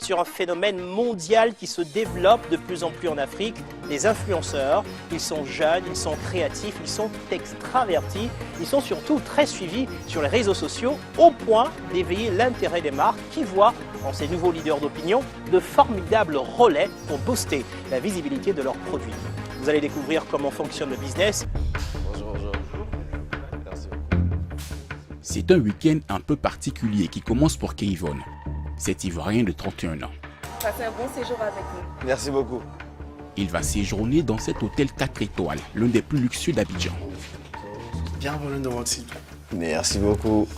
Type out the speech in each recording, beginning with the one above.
Sur un phénomène mondial qui se développe de plus en plus en Afrique, les influenceurs. Ils sont jeunes, ils sont créatifs, ils sont extravertis, ils sont surtout très suivis sur les réseaux sociaux au point d'éveiller l'intérêt des marques qui voient en ces nouveaux leaders d'opinion de formidables relais pour booster la visibilité de leurs produits. Vous allez découvrir comment fonctionne le business. Bonjour. Merci. C'est un week-end un peu particulier qui commence pour Kayvon. Cet Ivoirien de 31 ans. Passez un bon séjour avec nous. Merci beaucoup. Il va séjourner dans cet hôtel 4 étoiles, l'un des plus luxueux d'Abidjan. Bienvenue dans votre site. Merci beaucoup.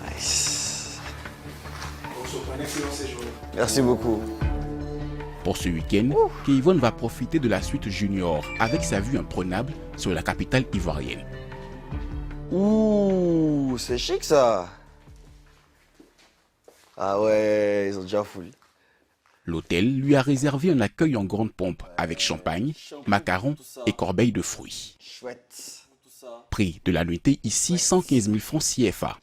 Nice. Merci beaucoup. Pour ce week-end, Kayvon va profiter de la suite junior avec sa vue imprenable sur la capitale ivoirienne. Ouh, c'est chic ça. Ah ouais, ils ont déjà foulé. L'hôtel lui a réservé un accueil en grande pompe avec champagne, macarons et corbeilles de fruits. Chouette. Prix de la nuitée ici 115 000 francs CFA.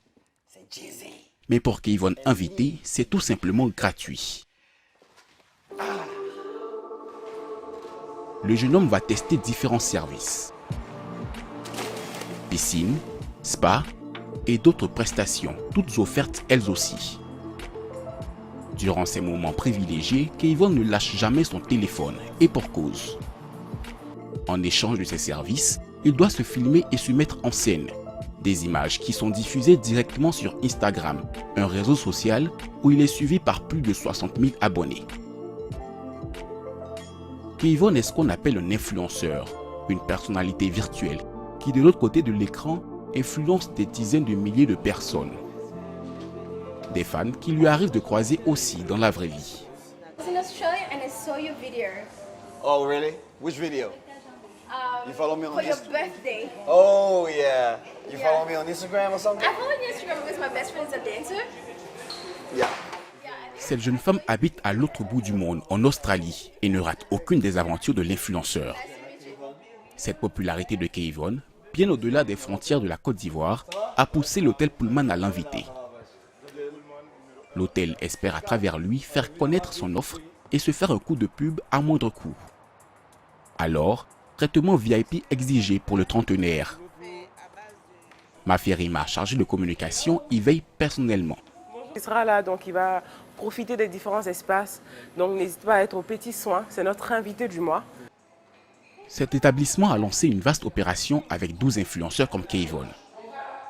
Mais pour Kayvon invité, c'est tout simplement gratuit. Le jeune homme va tester différents services. Piscine, spa et d'autres prestations, toutes offertes elles aussi. Durant ces moments privilégiés, Kayvon ne lâche jamais son téléphone, et pour cause. En échange de ses services, il doit se filmer et se mettre en scène. Des images qui sont diffusées directement sur Instagram, un réseau social où il est suivi par plus de 60 000 abonnés. Kayvon est ce qu'on appelle un influenceur, une personnalité virtuelle qui de l'autre côté de l'écran influence des dizaines de milliers de personnes. Des fans qui lui arrivent de croiser aussi dans la vraie vie. I was in Australia and I saw your video. Oh really? Which video? You follow me on For your Instagram? birthday. Oh yeah. You follow me on Instagram or something? I follow you on Instagram because my best friend is a dancer. Yeah. Cette jeune femme habite à l'autre bout du monde, en Australie, et ne rate aucune des aventures de l'influenceur. Cette popularité de Kayvon, bien au-delà des frontières de la Côte d'Ivoire, a poussé l'hôtel Pullman à l'inviter. L'hôtel espère à travers lui faire connaître son offre et se faire un coup de pub à moindre coût. Alors, traitement VIP exigé pour le trentenaire. Mafierima, chargé de communication, y veille personnellement. Il sera là, donc il va profiter des différents espaces. Donc n'hésite pas à être aux petits soins, c'est notre invité du mois. Cet établissement a lancé une vaste opération avec 12 influenceurs comme Kayvon.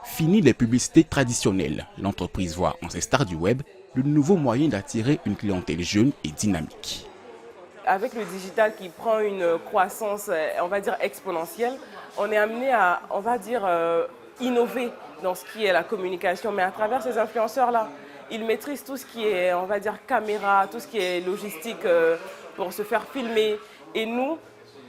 Fini les publicités traditionnelles, l'entreprise voit en ses stars du web le nouveau moyen d'attirer une clientèle jeune et dynamique. Avec le digital qui prend une croissance, on va dire exponentielle, on est amené à, on va dire, innover dans ce qui est la communication. Mais à travers ces influenceurs-là, ils maîtrisent tout ce qui est, on va dire, caméra, tout ce qui est logistique pour se faire filmer. Et nous,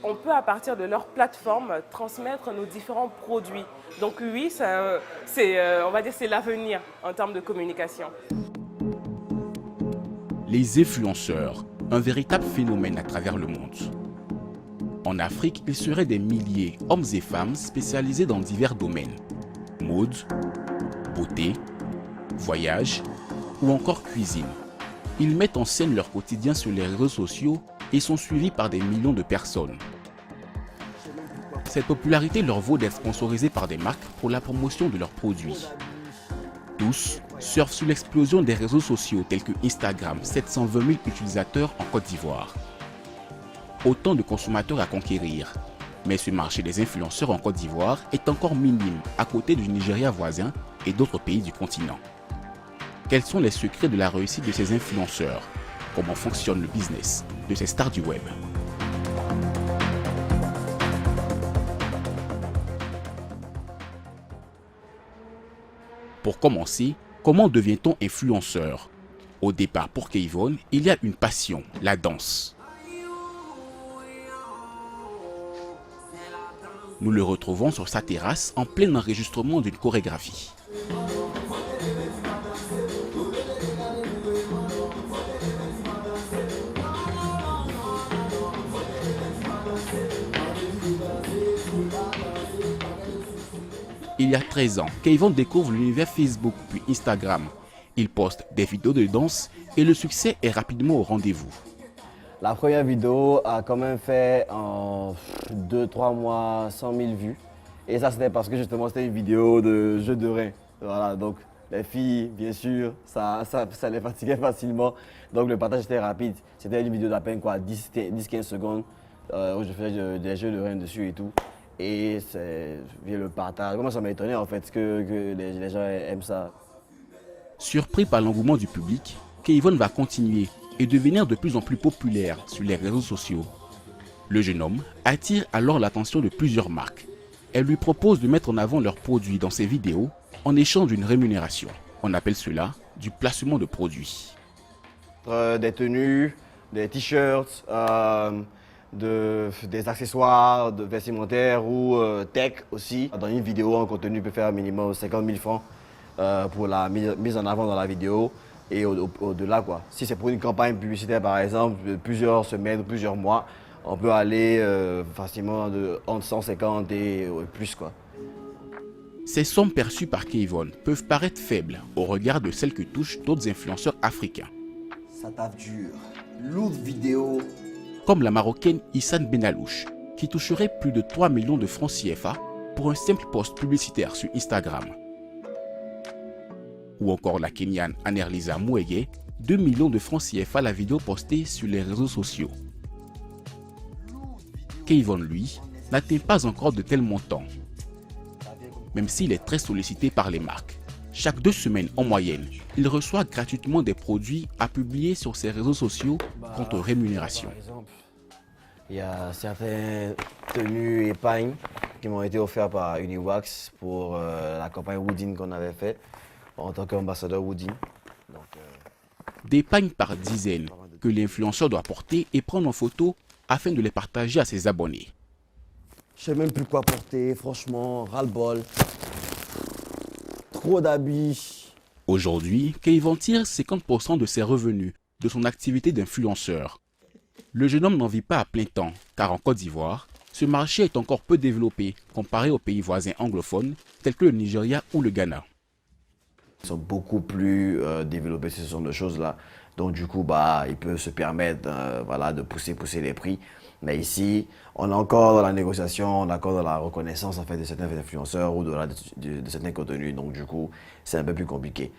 on peut à partir de leur plateforme transmettre nos différents produits. Donc oui, on va dire c'est l'avenir en termes de communication. Les influenceurs, un véritable phénomène à travers le monde. En Afrique, ils seraient des milliers, hommes et femmes spécialisés dans divers domaines. Mode, beauté, voyage ou encore cuisine. Ils mettent en scène leur quotidien sur les réseaux sociaux et sont suivis par des millions de personnes. Cette popularité leur vaut d'être sponsorisés par des marques pour la promotion de leurs produits. Tous surfent sur l'explosion des réseaux sociaux tels que Instagram, 720 000 utilisateurs en Côte d'Ivoire. Autant de consommateurs à conquérir. Mais ce marché des influenceurs en Côte d'Ivoire est encore minime à côté du Nigeria voisin et d'autres pays du continent. Quels sont les secrets de la réussite de ces influenceurs? Comment fonctionne le business de ces stars du web? Pour commencer, comment devient-on influenceur? Au départ, pour Kayvon, il y a une passion, la danse. Nous le retrouvons sur sa terrasse en plein enregistrement d'une chorégraphie. Il y a 13 ans, Kayvon découvre l'univers Facebook puis Instagram. Il poste des vidéos de danse et le succès est rapidement au rendez-vous. La première vidéo a quand même fait en 2-3 mois 100 000 vues. Et ça, c'était parce que justement, c'était une vidéo de jeu de reins. Voilà, donc les filles, bien sûr, ça les fatiguait facilement. Donc le partage était rapide. C'était une vidéo d'à peine 10-15 secondes où je faisais des jeux de reins dessus et tout. Et c'est via le partage. Moi, ça m'a étonné en fait que les gens aiment ça. Surpris par l'engouement du public, Kayvon va continuer et devenir de plus en plus populaire sur les réseaux sociaux. Le jeune homme attire alors l'attention de plusieurs marques. Elles lui proposent de mettre en avant leurs produits dans ses vidéos en échange d'une rémunération. On appelle cela du placement de produits. Des tenues, des t-shirts, des accessoires de vestimentaires ou tech aussi. Dans une vidéo, un contenu peut faire un minimum 50 000 francs pour la mise en avant dans la vidéo et au-delà quoi. Si c'est pour une campagne publicitaire par exemple, plusieurs semaines, plusieurs mois, on peut aller facilement entre 150 et plus quoi. Ces sommes perçues par Kayvon peuvent paraître faibles au regard de celles que touchent d'autres influenceurs africains. Ça taffe dur. Lourd vidéo. Comme la Marocaine Issane Benalouche, qui toucherait plus de 3 millions de francs CFA pour un simple post publicitaire sur Instagram. Ou encore la Kenyane Anerlisa Mouege, 2 millions de francs CFA la vidéo postée sur les réseaux sociaux. Kayvon, lui, n'atteint pas encore de tels montants, même s'il est très sollicité par les marques. Chaque 2 semaines en moyenne, il reçoit gratuitement des produits à publier sur ses réseaux sociaux contre rémunération. Par exemple, il y a certaines tenues et pagnes qui m'ont été offertes par Uniwax pour la campagne Woodin qu'on avait fait en tant qu'ambassadeur Woodin. Des pagnes par dizaines que l'influenceur doit porter et prendre en photo afin de les partager à ses abonnés. Je sais même plus quoi porter, franchement, ras-le-bol. Trop d'habits. Aujourd'hui, Kayvon tire 50% de ses revenus de son activité d'influenceur. Le jeune homme n'en vit pas à plein temps, car en Côte d'Ivoire, ce marché est encore peu développé comparé aux pays voisins anglophones tels que le Nigeria ou le Ghana. Ils sont beaucoup plus développés sur ce genre de choses-là. Donc du coup, il peut se permettre de pousser les prix. Mais ici, on est encore dans la négociation, on est encore dans la reconnaissance en fait, de certains influenceurs ou de certains contenus. Donc du coup, c'est un peu plus compliqué.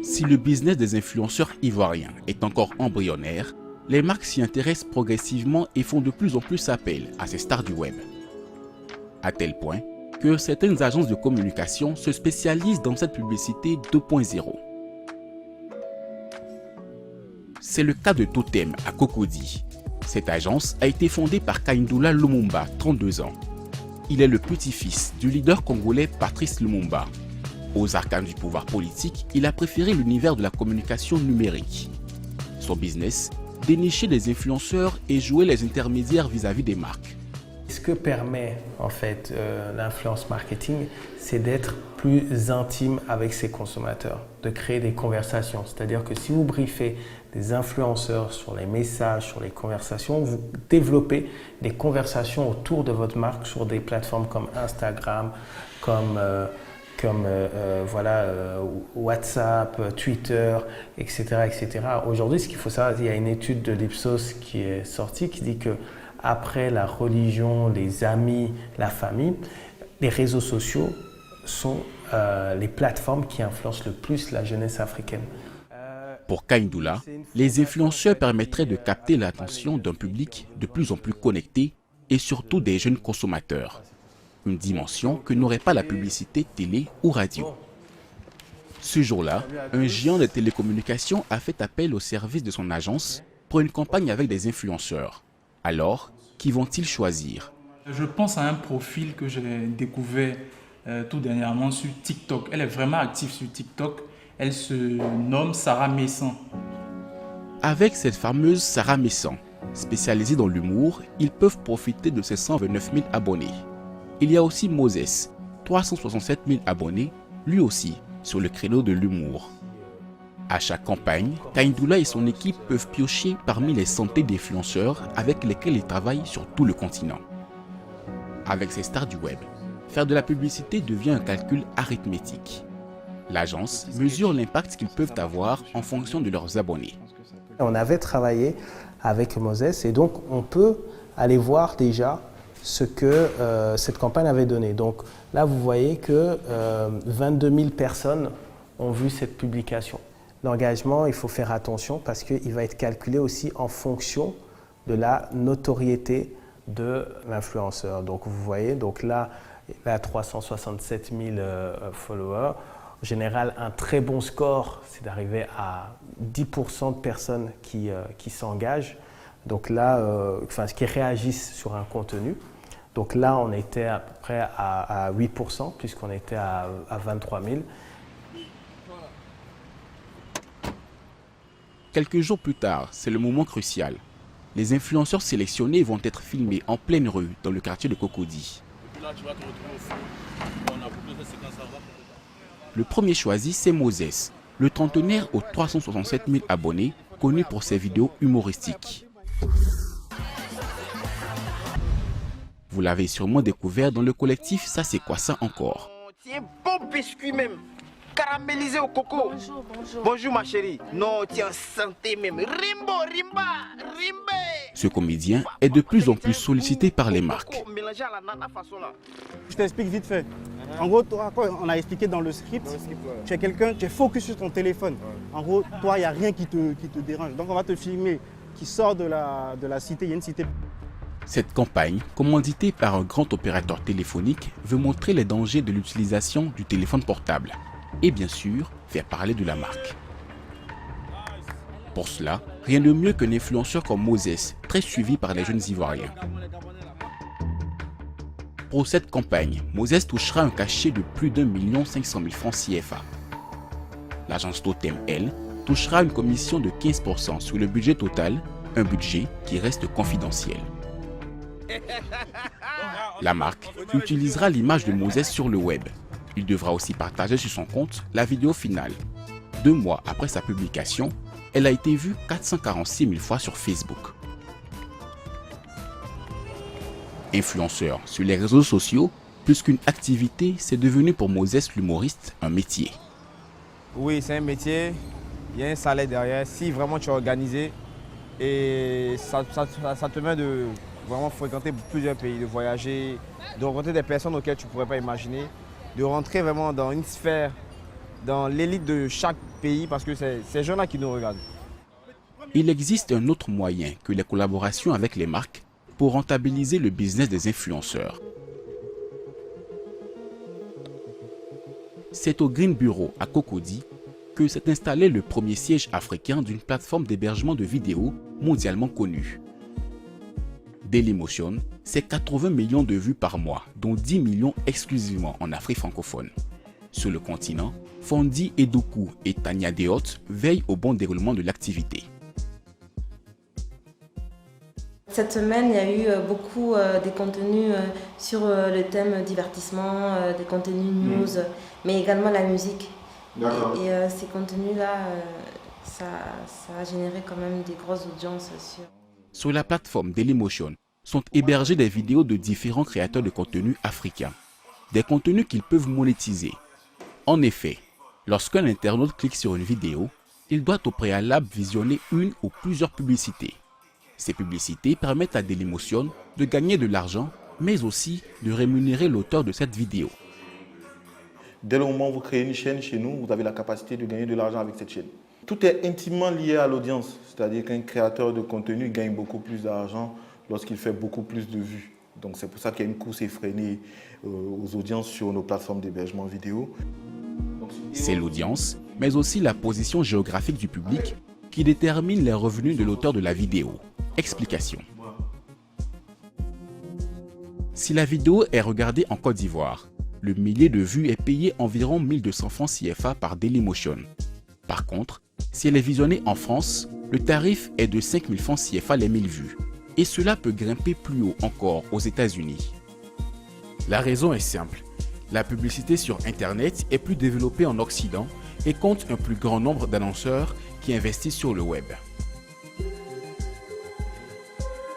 Si le business des influenceurs ivoiriens est encore embryonnaire, les marques s'y intéressent progressivement et font de plus en plus appel à ces stars du web. À tel point que certaines agences de communication se spécialisent dans cette publicité 2.0. C'est le cas de Totem à Cocody. Cette agence a été fondée par Kaindoula Lumumba, 32 ans. Il est le petit-fils du leader congolais Patrice Lumumba. Aux arcanes du pouvoir politique, il a préféré l'univers de la communication numérique. Son business, dénicher des influenceurs et jouer les intermédiaires vis-à-vis des marques. Ce que permet en fait l'influence marketing, c'est d'être plus intime avec ses consommateurs, de créer des conversations. C'est-à-dire que si vous briefez des influenceurs sur les messages, sur les conversations, vous développez des conversations autour de votre marque sur des plateformes comme Instagram, comme WhatsApp, Twitter, etc. etc. Aujourd'hui, ce qu'il faut savoir, il y a une étude de l'Ipsos qui est sortie qui dit que après la religion, les amis, la famille, les réseaux sociaux sont les plateformes qui influencent le plus la jeunesse africaine. Pour Kaindoula, les influenceurs permettraient de capter l'attention d'un public de plus en plus connecté et surtout des jeunes consommateurs. Une dimension que n'aurait pas la publicité télé ou radio. Ce jour-là, un géant de télécommunications a fait appel au service de son agence pour une campagne avec des influenceurs. Alors, qui vont-ils choisir? Je pense à un profil que j'ai découvert tout dernièrement sur TikTok. Elle est vraiment active sur TikTok. Elle se nomme Sarah Messan. Avec cette fameuse Sarah Messan, spécialisée dans l'humour, ils peuvent profiter de ses 129 000 abonnés. Il y a aussi Moses, 367 000 abonnés, lui aussi sur le créneau de l'humour. À chaque campagne, Kaindoula et son équipe peuvent piocher parmi les centaines d'influenceurs avec lesquels ils travaillent sur tout le continent. Avec ces stars du web, faire de la publicité devient un calcul arithmétique. L'agence mesure l'impact qu'ils peuvent avoir en fonction de leurs abonnés. On avait travaillé avec Moses et donc on peut aller voir déjà ce que cette campagne avait donné. Donc là, vous voyez que 22 000 personnes ont vu cette publication. L'engagement, il faut faire attention parce qu'il va être calculé aussi en fonction de la notoriété de l'influenceur. Donc vous voyez, donc là, il a 367 000 followers. En général, un très bon score, c'est d'arriver à 10% de personnes qui s'engagent. Donc là, qui réagissent sur un contenu. Donc là, on était à peu près à 8%, puisqu'on était à 23 000. Quelques jours plus tard, c'est le moment crucial. Les influenceurs sélectionnés vont être filmés en pleine rue dans le quartier de Cocody. Le premier choisi, c'est Moses, le trentenaire aux 367 000 abonnés, connu pour ses vidéos humoristiques. Vous l'avez sûrement découvert dans le collectif Ça c'est quoi ça encore. Tiens, bon biscuit même, caramélisé au coco. Bonjour, bonjour. Bonjour ma chérie. Non, tiens, santé même. Rimbo, rimba, rimbe. Ce comédien est de plus en plus sollicité par les marques. Je t'explique vite fait. En gros, toi, on a expliqué dans le script, tu es quelqu'un, tu es focus sur ton téléphone. En gros, toi, il n'y a rien qui te dérange. Donc on va te filmer qui sort de la cité, il y a une cité. Cette campagne, commanditée par un grand opérateur téléphonique, veut montrer les dangers de l'utilisation du téléphone portable et bien sûr faire parler de la marque. Pour cela, rien de mieux qu'un influenceur comme Moses, très suivi par les jeunes Ivoiriens. Pour cette campagne, Moses touchera un cachet de plus d'1 500 000 francs CFA. L'agence Totem, elle, touchera une commission de 15% sur le budget total, un budget qui reste confidentiel. La marque utilisera l'image de Moses sur le web. Il devra aussi partager sur son compte la vidéo finale. 2 mois après sa publication, elle a été vue 446 000 fois sur Facebook. Influenceur sur les réseaux sociaux, plus qu'une activité, c'est devenu pour Moses l'humoriste un métier. Oui, c'est un métier, il y a un salaire derrière. Si vraiment tu es organisé, et ça te permet de vraiment fréquenter plusieurs pays, de voyager, de rencontrer des personnes auxquelles tu ne pourrais pas imaginer, de rentrer vraiment dans une sphère, dans l'élite de chaque pays, parce que c'est ces gens-là qui nous regardent. Il existe un autre moyen que les collaborations avec les marques pour rentabiliser le business des influenceurs. C'est au Green Bureau à Cocody que s'est installé le premier siège africain d'une plateforme d'hébergement de vidéos mondialement connue. Dailymotion, c'est 80 millions de vues par mois, dont 10 millions exclusivement en Afrique francophone. Sur le continent, Fondi Edoku et Tania Deot veillent au bon déroulement de l'activité. Cette semaine, il y a eu beaucoup des contenus sur le thème divertissement, des contenus news, mais également la musique. Et ces contenus-là, ça a généré quand même des grosses audiences Sur la plateforme Dailymotion sont hébergées des vidéos de différents créateurs de contenu africains. Des contenus qu'ils peuvent monétiser. En effet, lorsqu'un internaute clique sur une vidéo, il doit au préalable visionner une ou plusieurs publicités. Ces publicités permettent à Dailymotion de gagner de l'argent, mais aussi de rémunérer l'auteur de cette vidéo. Dès le moment où vous créez une chaîne chez nous, vous avez la capacité de gagner de l'argent avec cette chaîne. Tout est intimement lié à l'audience, c'est-à-dire qu'un créateur de contenu gagne beaucoup plus d'argent lorsqu'il fait beaucoup plus de vues. Donc c'est pour ça qu'il y a une course effrénée aux audiences sur nos plateformes d'hébergement vidéo. C'est l'audience, mais aussi la position géographique du public qui détermine les revenus de l'auteur de la vidéo. Explication. Si la vidéo est regardée en Côte d'Ivoire, le millier de vues est payé environ 1200 francs CFA par Dailymotion. Par contre, si elle est visionnée en France, le tarif est de 5000 francs CFA les 1000 vues. Et cela peut grimper plus haut encore aux États-Unis. La raison est simple. La publicité sur Internet est plus développée en Occident et compte un plus grand nombre d'annonceurs qui investissent sur le web.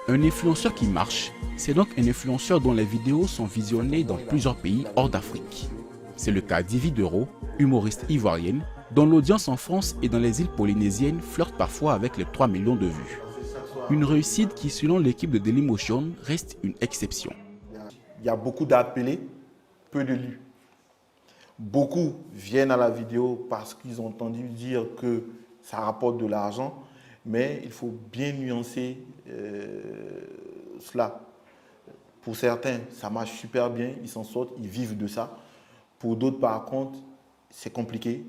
Un influenceur qui marche, c'est donc un influenceur dont les vidéos sont visionnées dans plusieurs pays hors d'Afrique. C'est le cas d'Ivy Dero, humoriste ivoirienne, dont l'audience en France et dans les îles polynésiennes flirte parfois avec les 3 millions de vues. Une réussite qui, selon l'équipe de Dailymotion, reste une exception. Il y a beaucoup d'appelés, peu de lus. Beaucoup viennent à la vidéo parce qu'ils ont entendu dire que ça rapporte de l'argent, mais il faut bien nuancer cela. Pour certains, ça marche super bien, ils s'en sortent, ils vivent de ça. Pour d'autres, par contre, c'est compliqué,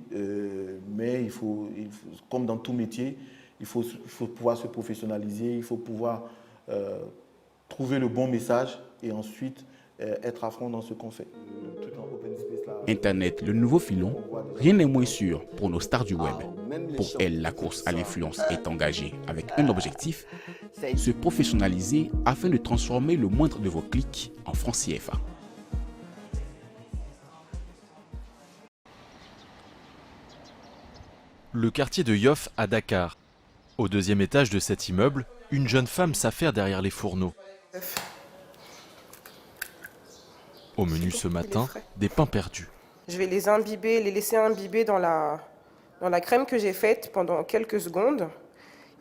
mais il faut, comme dans tout métier, il faut pouvoir se professionnaliser, il faut pouvoir trouver le bon message et ensuite être à fond dans ce qu'on fait. Internet, le nouveau filon, rien n'est moins sûr pour nos stars du web. Pour elles, la course à l'influence est engagée avec un objectif, se professionnaliser afin de transformer le moindre de vos clics en francs CFA. Le quartier de Yoff à Dakar. Au 2e étage de cet immeuble, une jeune femme s'affaire derrière les fourneaux. Au menu ce matin, des pains perdus. Je vais les imbiber, les laisser imbiber dans la crème que j'ai faite pendant quelques secondes.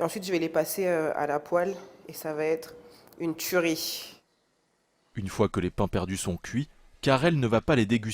Et ensuite, je vais les passer à la poêle et ça va être une tuerie. Une fois que les pains perdus sont cuits, Karel ne va pas les déguster.